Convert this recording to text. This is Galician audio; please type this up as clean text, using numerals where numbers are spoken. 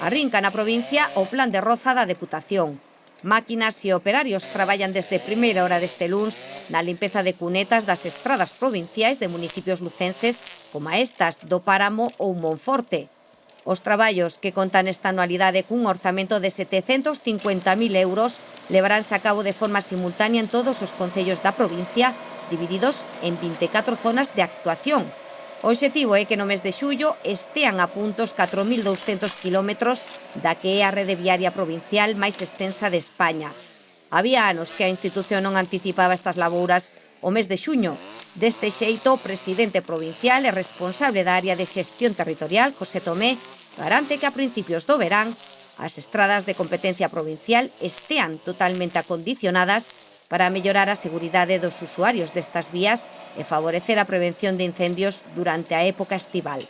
Arrinca na provincia o plan de roza da Deputación. Máquinas e operarios traballan desde primeira hora deste luns na limpeza de cunetas das estradas provinciais de municipios lucenses como estas do Páramo ou Monforte. Os traballos, que contan esta anualidade cun orzamento de 750.000 euros, levaránse a cabo de forma simultánea en todos os concellos da provincia, divididos en 24 zonas de actuación. O obxectivo é que no mes de xullo estean a punto os 4.200 kilómetros da que é a rede viaria provincial máis extensa de España. Había anos que a institución non anticipaba estas labouras o mes de xuño. Deste xeito, o presidente provincial e responsable da área de xestión territorial, José Tomé, garante que a principios do verán as estradas de competencia provincial estean totalmente acondicionadas para mellorar a seguridade dos usuarios destas vías e favorecer a prevención de incendios durante a época estival.